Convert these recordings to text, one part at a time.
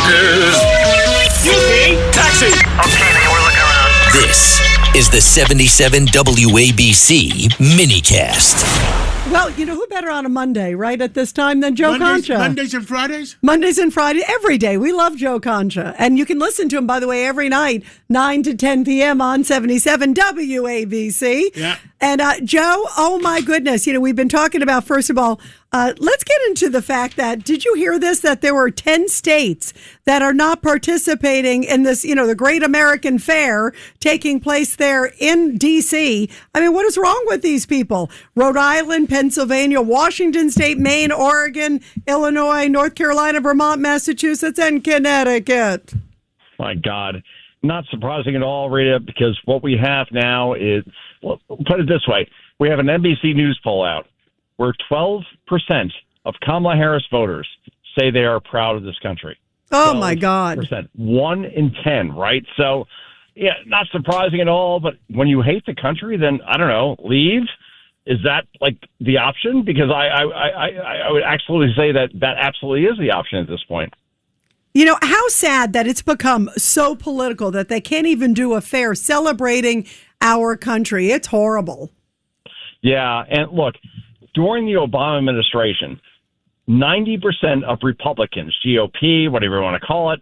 Excuse me, taxi. Okay, man, we're looking around. This is the 77 WABC minicast. Well, you know who better on a Monday, right, at this time than Joe Concha? Mondays and Fridays? Mondays and Fridays, every day. We love Joe Concha. And you can listen to him, by the way, every night, 9 to 10 p.m. on 77 WABC. Yeah. And Joe, oh my goodness, we've been talking about, first of all, let's get into the fact that, did you hear this, that there were 10 states that are not participating in this, the Great American Fair taking place there in D.C. I mean, what is wrong with these people? Rhode Island, Pennsylvania, Washington State, Maine, Oregon, Illinois, North Carolina, Vermont, Massachusetts, and Connecticut. My God. Not surprising at all, Rita, because what we have now is, well, put it this way. We have an NBC News poll out where 12% of Kamala Harris voters say they are proud of this country. Oh, my God. 1 in 10, right? So, yeah, not surprising at all. But when you hate the country, then, I don't know, leave? Is that, like, the option? Because I would absolutely say that absolutely is the option at this point. How sad that it's become so political that they can't even do a fair celebrating our country. It's horrible. Yeah, and look, during the Obama administration, 90% of Republicans, GOP, whatever you want to call it,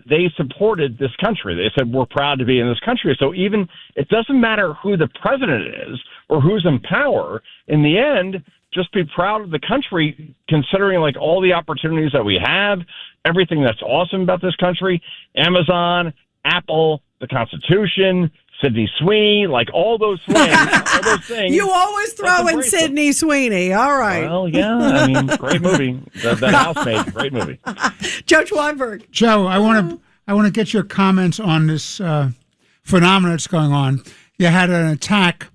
they supported this country. They said, we're proud to be in this country. So even it doesn't matter who the president is or who's in power, in the end, just be proud of the country, considering like all the opportunities that we have, everything that's awesome about this country, Amazon, Apple, the Constitution, Sydney Sweeney, like all those things. You always throw in Sydney Sweeney. All right. Well, yeah, I mean, great movie. That Housemaid, great movie. Judge Weinberg. Joe, I want to get your comments on this phenomenon that's going on. You had an attack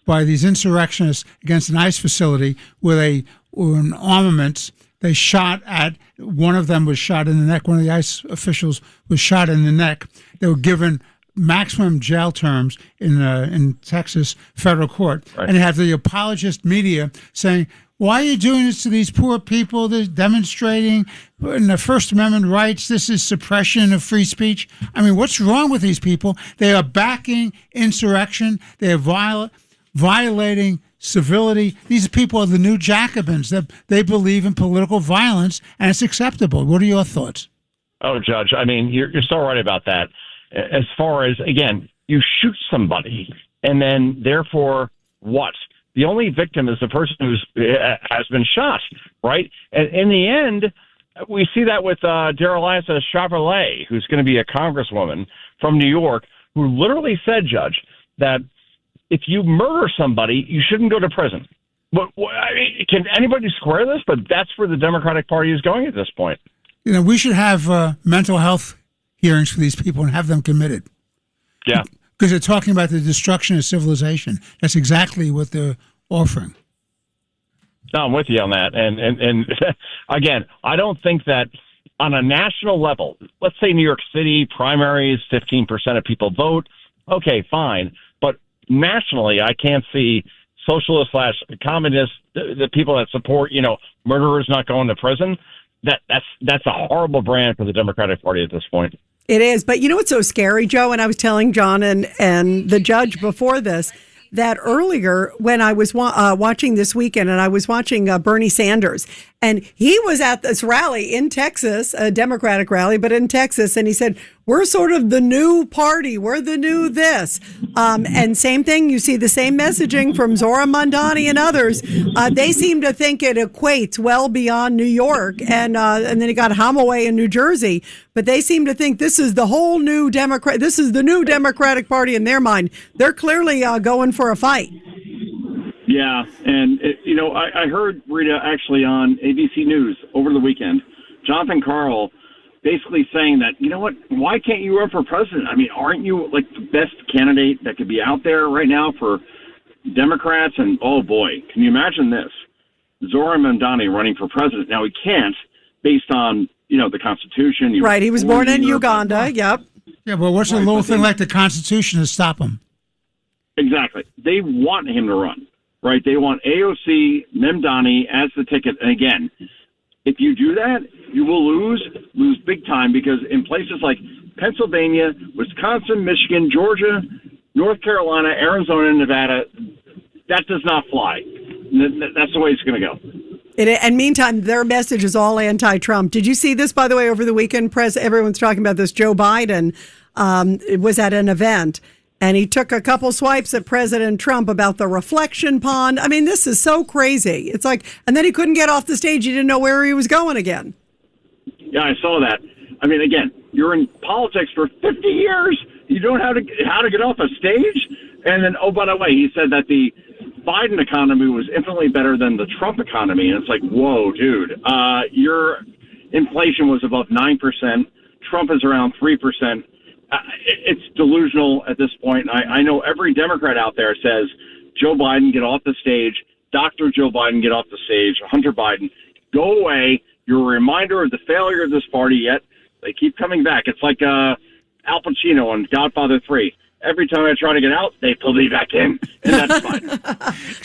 by these insurrectionists against an ICE facility where they were in armaments. They shot at, one of them was shot in the neck. One of the ICE officials was shot in the neck. They were given maximum jail terms in Texas federal court. Right. And you have the apologist media saying, why are you doing this to these poor people? They're demonstrating in the First Amendment rights. This is suppression of free speech. I mean, what's wrong with these people? They are backing insurrection. They are violating civility. These people are the new Jacobins. They believe in political violence, and it's acceptable. What are your thoughts? Oh, Judge, I mean, you're so right about that. As far as, again, you shoot somebody, and then therefore what? The only victim is the person who has been shot, right? And in the end, we see that with Darrell Issa Chevrolet, who's going to be a congresswoman from New York, who literally said, Judge, that if you murder somebody, you shouldn't go to prison. But I mean, can anybody square this? But that's where the Democratic Party is going at this point. We should have mental health hearings for these people and have them committed. Yeah. Because they're talking about the destruction of civilization. That's exactly what they're offering. No, I'm with you on that. And again, I don't think that on a national level, let's say New York City, primaries, 15% of people vote. Okay, fine. But nationally, I can't see socialists / communists, the people that support, murderers not going to prison. That's a horrible brand for the Democratic Party at this point. It is. But you know what's so scary, Joe? And I was telling John and the judge before this, that earlier when I was watching this weekend, and I was watching Bernie Sanders, and he was at this rally in Texas, a Democratic rally, but in Texas, and he said, we're sort of the new party. We're the new this. And same thing, you see the same messaging from Zora Mondani and others. They seem to think it equates well beyond New York, and then he got Hamaway in New Jersey. But they seem to think this is the whole new Democrat. This is the new Democratic Party in their mind. They're clearly going for a fight. Yeah, and I heard Rita actually on ABC News over the weekend, Jonathan Karl basically saying that, you know what, why can't you run for president? I mean, aren't you like the best candidate that could be out there right now for Democrats? And oh boy, can you imagine this? Zora Mondani running for president. Now he can't based on, the Constitution. Right, he was born in Uganda, yep. Yeah, but what's a little thing like the Constitution to stop him? Exactly. They want him to run, right? They want AOC, Memdani as the ticket. And again, if you do that, you will lose big time, because in places like Pennsylvania, Wisconsin, Michigan, Georgia, North Carolina, Arizona, and Nevada, that does not fly. That's the way it's going to go. And meantime, their message is all anti-Trump. Did you see this, by the way, over the weekend? Everyone's talking about this. Joe Biden was at an event, and he took a couple swipes at President Trump about the reflection pond. I mean, this is so crazy. It's like, and then he couldn't get off the stage. He didn't know where he was going again. Yeah, I saw that. I mean, again, you're in politics for 50 years. You don't know how to get off a stage. And then, oh, by the way, he said that the Biden economy was infinitely better than the Trump economy. And it's like, whoa, dude, your inflation was above 9%. Trump is around 3%. It's delusional at this point. I know every Democrat out there says, Joe Biden, get off the stage. Dr. Joe Biden, get off the stage. Hunter Biden, go away. You're a reminder of the failure of this party, yet they keep coming back. It's like Al Pacino on Godfather 3. Every time I try to get out, they pull me back in, and that's fine.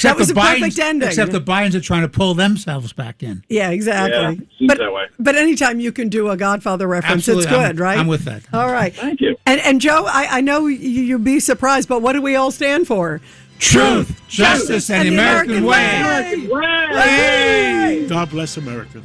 That was a perfect ending. Except the Bidens are trying to pull themselves back in. Yeah, exactly. Yeah, seems that way. But anytime you can do a Godfather reference, Absolutely. it's good, right? I'm with that. All right. Thank you. And Joe, I know you'd be surprised, but what do we all stand for? Truth, justice, and the American way. American way. God bless America.